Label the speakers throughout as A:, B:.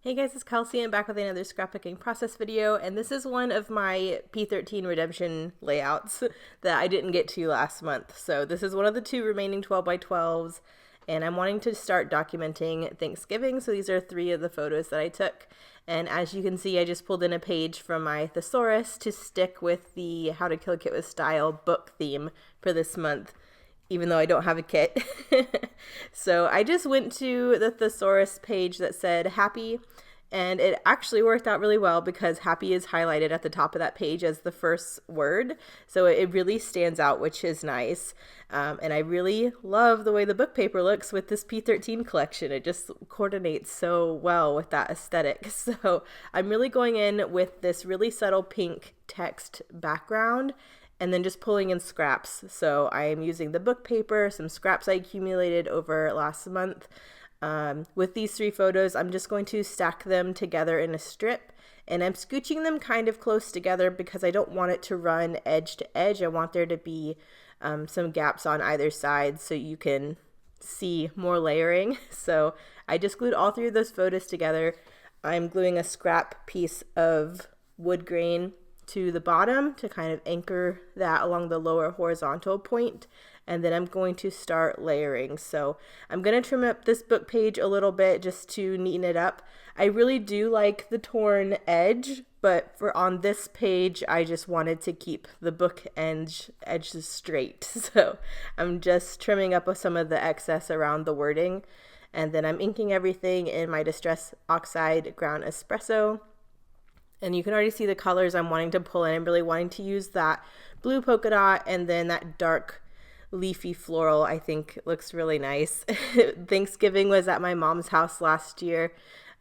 A: Hey guys, it's Kelsey. I'm back with another scrapbooking process video, and this is one of my P13 redemption layouts that I didn't get to last month. So this is one of the two remaining 12 by 12s, and I'm wanting to start documenting Thanksgiving. So these are 3 of the photos that I took. And as you can see, I just pulled in a page from my thesaurus to stick with the How to Kill a Kit with Style book theme for this month, even though I don't have a kit. So I just went to the thesaurus page that said happy, and it actually worked out really well because happy is highlighted at the top of that page as the first word. So it really stands out, which is nice. And I really love the way the book paper looks with this P13 collection. It just coordinates so well with that aesthetic. So I'm really going in with this really subtle pink text background and then just pulling in scraps. So I am using the book paper, some scraps I accumulated over last month. With these 3 photos, I'm just going to stack them together in a strip, and I'm scooching them kind of close together because I don't want it to run edge to edge. I want there to be some gaps on either side so you can see more layering. So I just glued all 3 of those photos together. I'm gluing a scrap piece of wood grain to the bottom to kind of anchor that along the lower horizontal point, and then I'm going to start layering. So I'm going to trim up this book page a little bit just to neaten it up. I really do like the torn edge, but for on this page I just wanted to keep the book edges straight. So I'm just trimming up some of the excess around the wording, and then I'm inking everything in my Distress Oxide Ground Espresso. And you can already see the colors I'm wanting to pull in. I'm really wanting to use that blue polka dot and then that dark leafy floral. I think it looks really nice. Thanksgiving was at my mom's house last year,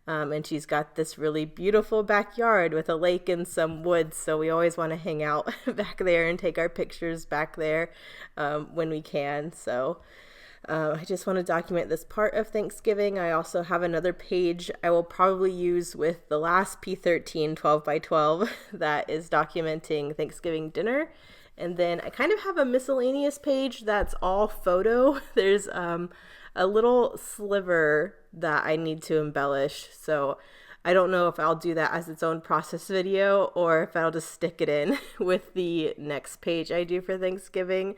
A: and she's got this really beautiful backyard with a lake and some woods, so we always want to hang out back there and take our pictures back there when we can. So I just want to document this part of Thanksgiving. I also have another page I will probably use with the last P13 12 by 12 that is documenting Thanksgiving dinner. And then I kind of have a miscellaneous page that's all photo. There's a little sliver that I need to embellish. So I don't know if I'll do that as its own process video or if I'll just stick it in with the next page I do for Thanksgiving.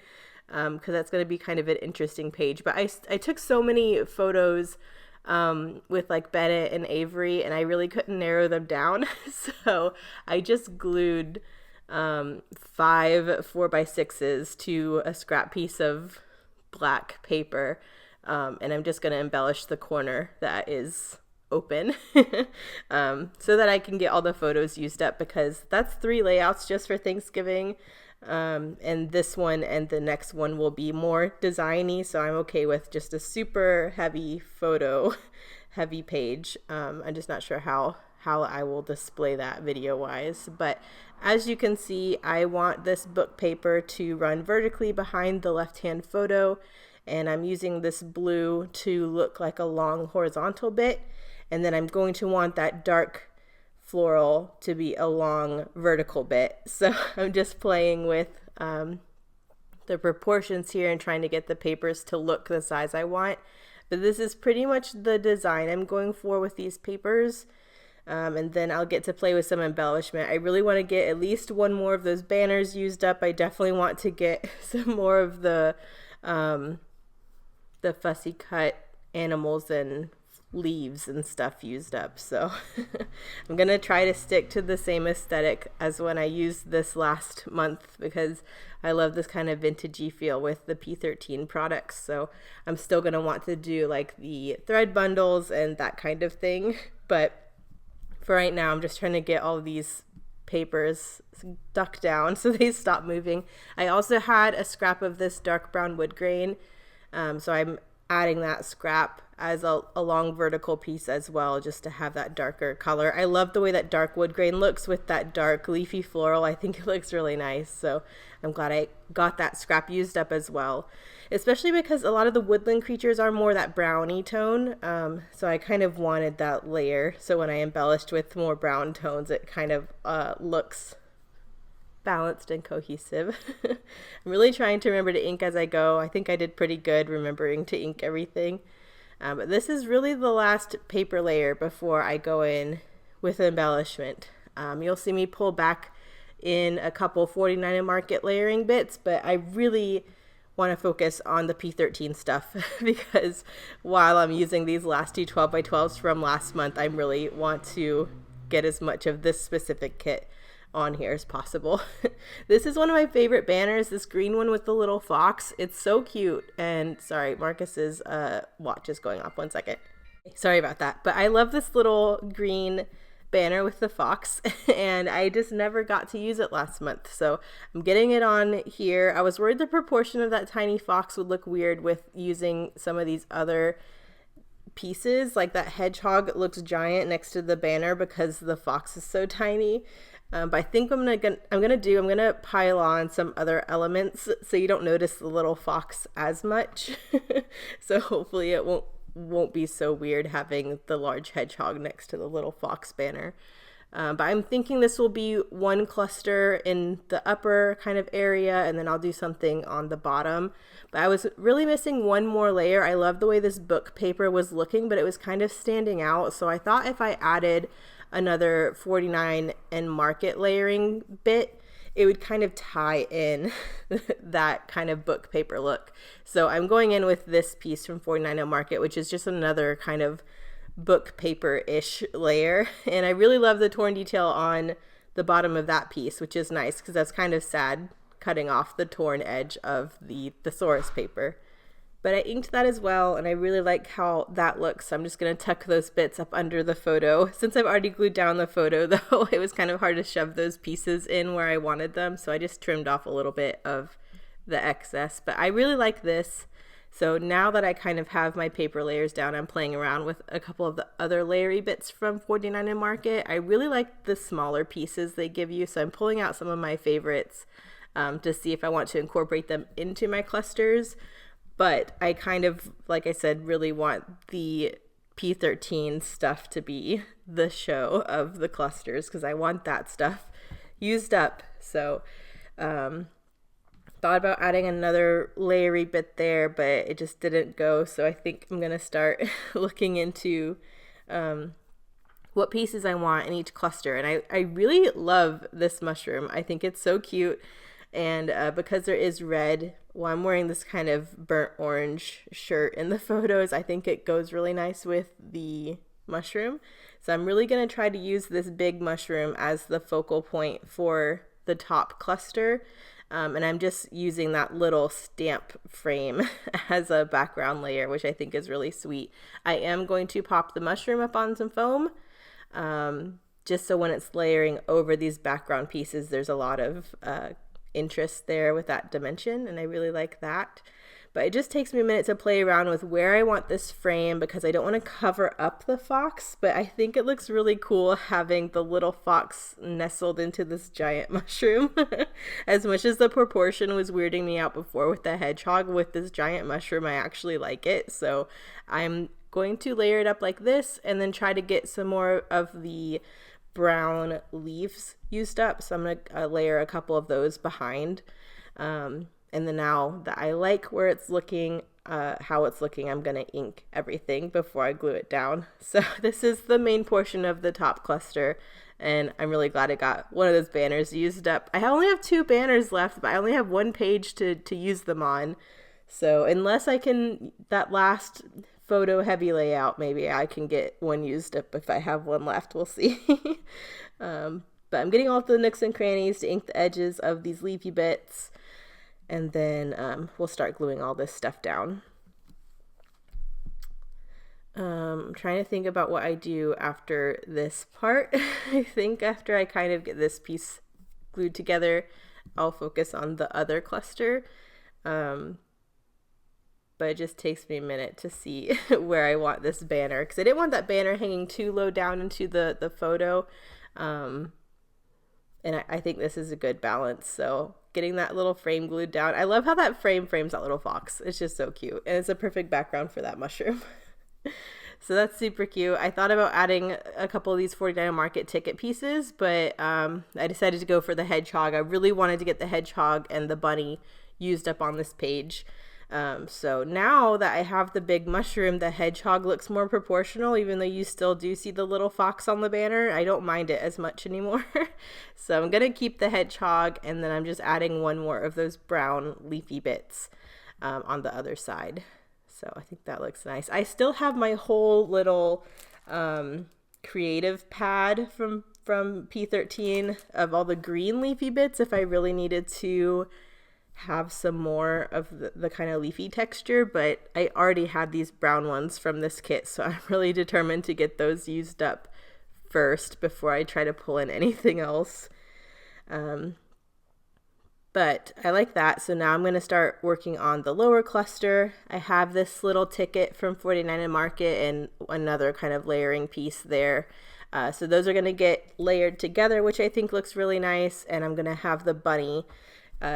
A: Because that's going to be kind of an interesting page. But I took so many photos with like Bennett and Avery, and I really couldn't narrow them down. So I just glued 5 4x6s to a scrap piece of black paper, and I'm just going to embellish the corner that is open so that I can get all the photos used up, because that's 3 layouts just for Thanksgiving. And this one and the next one will be more designy, so I'm okay with just a super heavy photo heavy page. I'm just not sure how I will display that video wise, but as you can see, I want this book paper to run vertically behind the left hand photo, and I'm using this blue to look like a long horizontal bit, and then I'm going to want that dark floral to be a long vertical bit. So I'm just playing with the proportions here and trying to get the papers to look the size I want. But this is pretty much the design I'm going for with these papers. And then I'll get to play with some embellishment. I really want to get at least 1 more of those banners used up. I definitely want to get some more of the fussy cut animals and leaves and stuff used up. So I'm gonna try to stick to the same aesthetic as when I used this last month, because I love this kind of vintagey feel with the P13 products. So I'm still gonna want to do like the thread bundles and that kind of thing, but for right now I'm just trying to get all of these papers ducked down so they stop moving. I also had a scrap of this dark brown wood grain, so I'm adding that scrap as a long vertical piece as well, just to have that darker color. I love the way that dark wood grain looks with that dark leafy floral. I think it looks really nice, so I'm glad I got that scrap used up as well, especially because a lot of the woodland creatures are more that browny tone, so I kind of wanted that layer, so when I embellished with more brown tones it kind of looks balanced and cohesive. I'm really trying to remember to ink as I go. I think I did pretty good remembering to ink everything. But this is really the last paper layer before I go in with embellishment. You'll see me pull back in a couple 49 and market layering bits, but I really want to focus on the P13 stuff because while I'm using these last two 12 by 12s from last month, I really want to get as much of this specific kit on here as possible. This is one of my favorite banners, this green one with the little fox. It's so cute. And sorry, Marcus's watch is going off. 1 second. Sorry about that. But I love this little green banner with the fox, and I just never got to use it last month, so I'm getting it on here. I was worried the proportion of that tiny fox would look weird with using some of these other pieces. Like that hedgehog looks giant next to the banner because the fox is so tiny. But I think I'm gonna pile on some other elements so you don't notice the little fox as much. So hopefully it won't be so weird having the large hedgehog next to the little fox banner. But I'm thinking this will be one cluster in the upper kind of area, and then I'll do something on the bottom. But I was really missing one more layer. I love the way this book paper was looking, but it was kind of standing out. So I thought if I added another 49 and market layering bit, it would kind of tie in that kind of book paper look. So I'm going in with this piece from 49 and market, which is just another kind of book paper-ish layer. And I really love the torn detail on the bottom of that piece, which is nice because that's kind of sad cutting off the torn edge of the thesaurus paper. But I inked that as well, and I really like how that looks. So I'm just going to tuck those bits up under the photo. Since I've already glued down the photo, though, it was kind of hard to shove those pieces in where I wanted them. So I just trimmed off a little bit of the excess. But I really like this. So now that I kind of have my paper layers down, I'm playing around with a couple of the other layery bits from 49 and market. I really like the smaller pieces they give you. So I'm pulling out some of my favorites to see if I want to incorporate them into my clusters. But I kind of, like I said, really want the P13 stuff to be the show of the clusters because I want that stuff used up. So thought about adding another layery bit there, but it just didn't go. So I think I'm going to start looking into what pieces I want in each cluster. And I really love this mushroom. I think it's so cute. And because there is red, well, I'm wearing this kind of burnt orange shirt in the photos. I think it goes really nice with the mushroom. So I'm really going to try to use this big mushroom as the focal point for the top cluster. And I'm just using that little stamp frame as a background layer, which I think is really sweet. I am going to pop the mushroom up on some foam, just so when it's layering over these background pieces, there's a lot of interest there with that dimension, and I really like that. But it just takes me a minute to play around with where I want this frame because I don't want to cover up the fox, but I think it looks really cool having the little fox nestled into this giant mushroom. As much as the proportion was weirding me out before with the hedgehog, with this giant mushroom I actually like it. So I'm going to layer it up like this and then try to get some more of the brown leaves used up. So I'm going to layer a couple of those behind. And then now that I like where it's looking, how it's looking, I'm going to ink everything before I glue it down. So this is the main portion of the top cluster, and I'm really glad I got one of those banners used up. I only have 2 banners left, but I only have 1 page to use them on. So unless I can, that last photo heavy layout, maybe I can get one used up if I have one left. We'll see. But I'm getting all the nooks and crannies to ink the edges of these leafy bits, and then we'll start gluing all this stuff down. I'm trying to think about what I do after this part. I think after I kind of get this piece glued together, I'll focus on the other cluster. But it just takes me a minute to see where I want this banner, because I didn't want that banner hanging too low down into the photo. And I think this is a good balance. So getting that little frame glued down. I love how that frame frames that little fox. It's just so cute. And it's a perfect background for that mushroom. So that's super cute. I thought about adding a couple of these 49 market ticket pieces, but I decided to go for the hedgehog. I really wanted to get the hedgehog and the bunny used up on this page. So now that I have the big mushroom, the hedgehog looks more proportional, even though you still do see the little fox on the banner. I don't mind it as much anymore. So I'm gonna keep the hedgehog, and then I'm just adding one more of those brown leafy bits on the other side. So I think that looks nice. I still have my whole little creative pad from P13 of all the green leafy bits if I really needed to have some more of the kind of leafy texture, but I already had these brown ones from this kit, so I'm really determined to get those used up first before I try to pull in anything else. But I like that, so now I'm going to start working on the lower cluster. I have this little ticket from 49 and Market and another kind of layering piece there. So those are going to get layered together, which I think looks really nice, and I'm going to have the bunny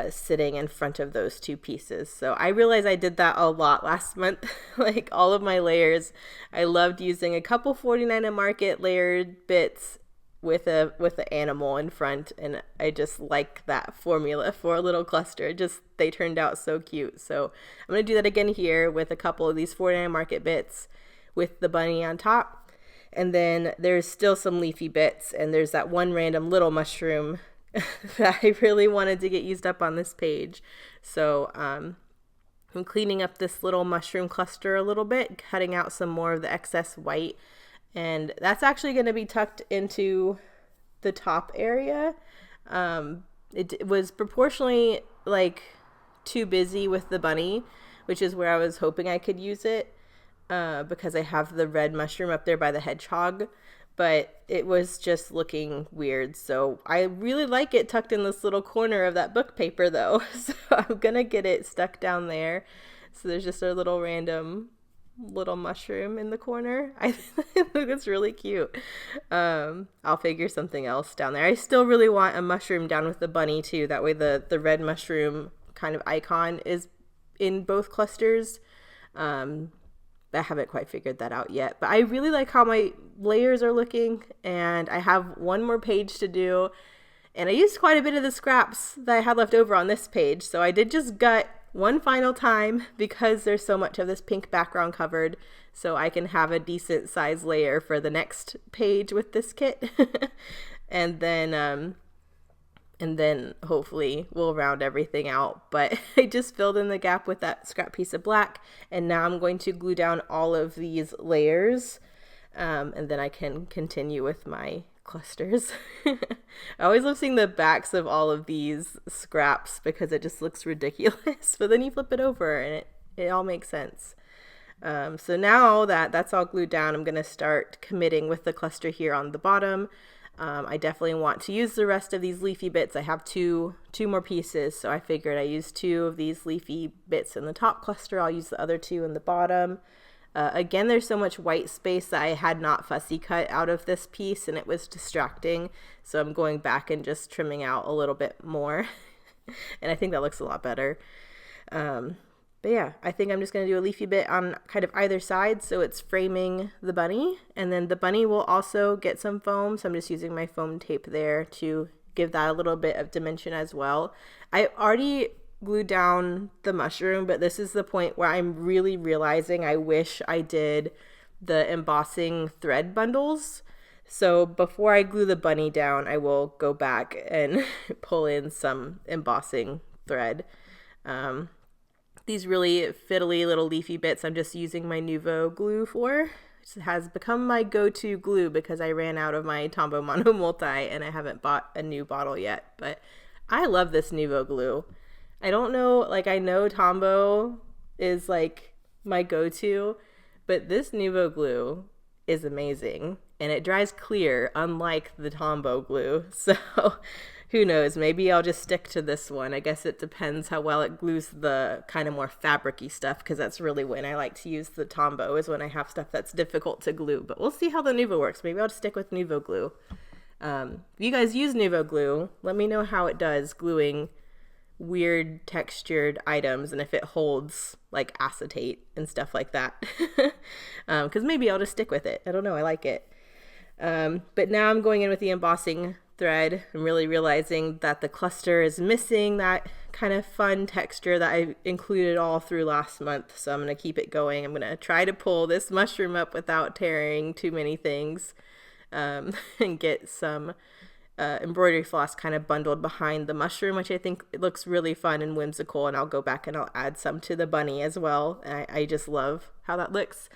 A: sitting in front of those two pieces. So I realized I did that a lot last month. Like all of my layers, I loved using a couple 49 and Market layered bits with an animal in front, and I just like that formula for a little cluster. They turned out so cute. So I'm going to do that again here with a couple of these 49 and Market bits with the bunny on top. And then there's still some leafy bits, and there's that one random little mushroom that I really wanted to get used up on this page. So I'm cleaning up this little mushroom cluster a little bit, cutting out some more of the excess white, and that's actually going to be tucked into the top area. It was proportionally like too busy with the bunny, which is where I was hoping I could use it, because I have the red mushroom up there by the hedgehog, but it was just looking weird. So I really like it tucked in this little corner of that book paper though. So I'm gonna get it stuck down there. So there's just a little random little mushroom in the corner. I think it's really cute. I'll figure something else down there. I still really want a mushroom down with the bunny too. That way the red mushroom kind of icon is in both clusters. I haven't quite figured that out yet, but I really like how my layers are looking, and I have one more page to do, and I used quite a bit of the scraps that I had left over on this page, so I did just gut one final time because there's so much of this pink background covered, so I can have a decent size layer for the next page with this kit. And then hopefully we'll round everything out. But I just filled in the gap with that scrap piece of black, and now I'm going to glue down all of these layers, and then I can continue with my clusters. I always love seeing the backs of all of these scraps because it just looks ridiculous, but then you flip it over and it all makes sense. So now that that's all glued down, I'm going to start committing with the cluster here on the bottom. I definitely want to use the rest of these leafy bits. I have two more pieces, so I figured I use 2 of these leafy bits in the top cluster. I'll use the other 2 in the bottom. Again, there's so much white space that I had not fussy cut out of this piece, and it was distracting, so I'm going back and just trimming out a little bit more. And I think that looks a lot better. But yeah, I think I'm just going to do a leafy bit on kind of either side so it's framing the bunny. And then the bunny will also get some foam, so I'm just using my foam tape there to give that a little bit of dimension as well. I already glued down the mushroom, but this is the point where I'm really realizing I wish I did the embossing thread bundles. So before I glue the bunny down, I will go back and pull in some embossing thread. These really fiddly little leafy bits I'm just using my Nuvo glue for. It has become my go-to glue because I ran out of my Tombow Mono Multi and I haven't bought a new bottle yet. But I love this Nuvo glue. I don't know, like I know Tombow is like my go-to, but this Nuvo glue is amazing and it dries clear unlike the Tombow glue. So who knows, maybe I'll just stick to this one. I guess it depends how well it glues the kind of more fabric-y stuff, because that's really when I like to use the Tombow, is when I have stuff that's difficult to glue. But we'll see how the Nuvo works. Maybe I'll just stick with Nuvo glue. If you guys use Nuvo glue, let me know how it does gluing weird textured items and if it holds like acetate and stuff like that. Because maybe I'll just stick with it. I don't know, I like it. But now I'm going in with the embossing thread. I'm really realizing that the cluster is missing that kind of fun texture that I included all through last month. So I'm going to keep it going. I'm going to try to pull this mushroom up without tearing too many things, and get some embroidery floss kind of bundled behind the mushroom, which I think it looks really fun and whimsical. And I'll go back and I'll add some to the bunny as well. And I just love how that looks.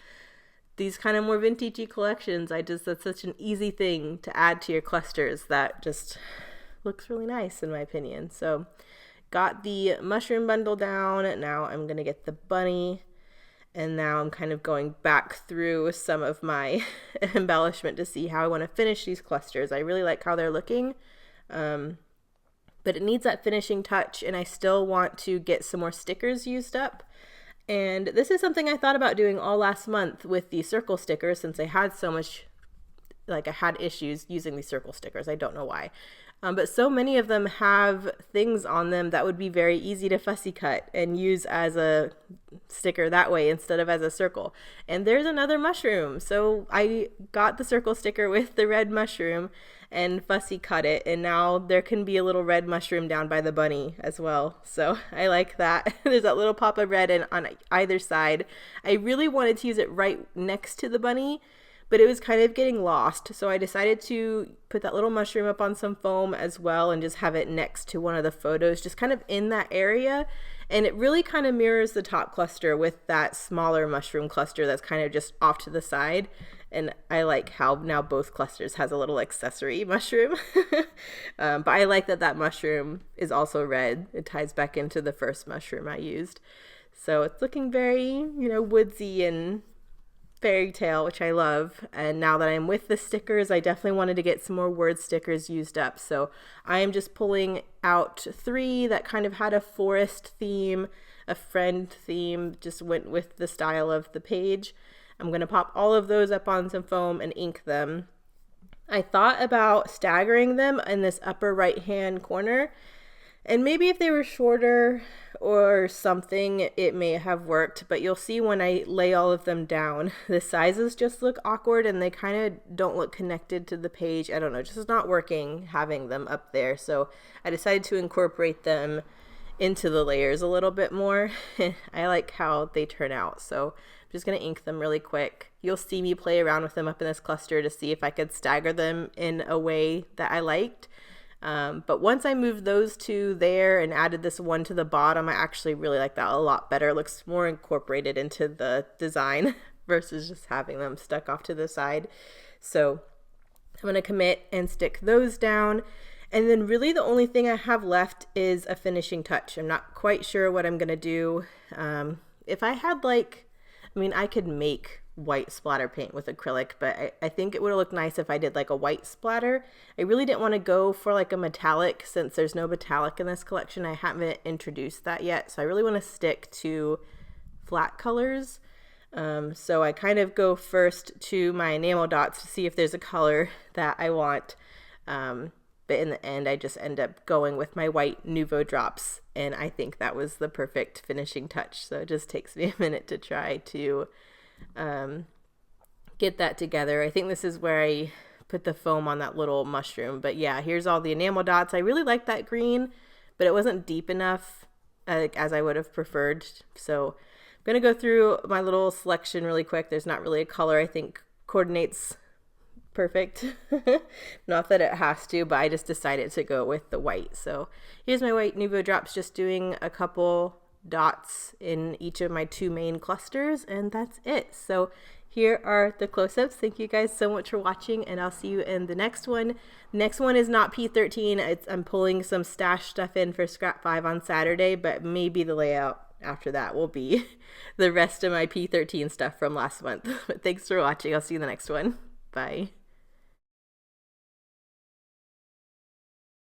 A: These kind of more vintagey collections, that's such an easy thing to add to your clusters that just looks really nice in my opinion. So got the mushroom bundle down. Now I'm going to get the bunny. And now I'm kind of going back through some of my embellishment to see how I want to finish these clusters. I really like how they're looking, but it needs that finishing touch, and I still want to get some more stickers used up. And this is something I thought about doing all last month with the circle stickers, since I had so much, I had issues using these circle stickers. I don't know why. But so many of them have things on them that would be very easy to fussy cut and use as a sticker that way instead of as a circle. And there's another mushroom. So I got the circle sticker with the red mushroom and fussy cut it. And now there can be a little red mushroom down by the bunny as well. So I like that. There's that little pop of red on either side. I really wanted to use it right next to the bunny, but it was kind of getting lost. So I decided to put that little mushroom up on some foam as well and just have it next to one of the photos, just kind of in that area. And it really kind of mirrors the top cluster with that smaller mushroom cluster that's kind of just off to the side. And I like how now both clusters has a little accessory mushroom. But I like that mushroom is also red. It ties back into the first mushroom I used. So it's looking very, woodsy and fairy tale, which I love. And now that I'm with the stickers, I definitely wanted to get some more word stickers used up. So I am just pulling out 3 that kind of had a forest theme, a friend theme, just went with the style of the page. I'm going to pop all of those up on some foam and ink them. I thought about staggering them in this upper right hand corner, and maybe if they were shorter or something, it may have worked, but you'll see when I lay all of them down, the sizes just look awkward and they kind of don't look connected to the page. I don't know, just not working having them up there. So I decided to incorporate them into the layers a little bit more. I like how they turn out. So I'm just going to ink them really quick. You'll see me play around with them up in this cluster to see if I could stagger them in a way that I liked. But once I moved those 2 there and added this one to the bottom, I actually really like that a lot better. It looks more incorporated into the design versus just having them stuck off to the side. So I'm going to commit and stick those down. And then really the only thing I have left is a finishing touch. I'm not quite sure what I'm going to do. If I had I could make white splatter paint with acrylic, but I think it would look nice if I did a white splatter. I really didn't want to go for a metallic, since there's no metallic in this collection. I haven't introduced that yet, so I really want to stick to flat colors. So I kind of go first to my enamel dots to see if there's a color that I want, but in the end I just end up going with my white Nuvo drops, and I think that was the perfect finishing touch. So it just takes me a minute to try to get that together. I think this is where I put the foam on that little mushroom, but yeah, here's all the enamel dots. I really like that green, but it wasn't deep enough as I would have preferred. So I'm gonna go through my little selection really quick. There's not really a color I think coordinates perfect. Not that it has to, but I just decided to go with the white. So here's my white Nuvo drops, just doing a couple dots in each of my 2 main clusters, and that's it. So here are the close-ups. Thank you guys so much for watching, and I'll see you in the next one. Next one is not P13. I'm pulling some stash stuff in for Scrap 5 on Saturday, but maybe the layout after that will be the rest of my P13 stuff from last month. But thanks for watching. I'll see you in the next one. Bye.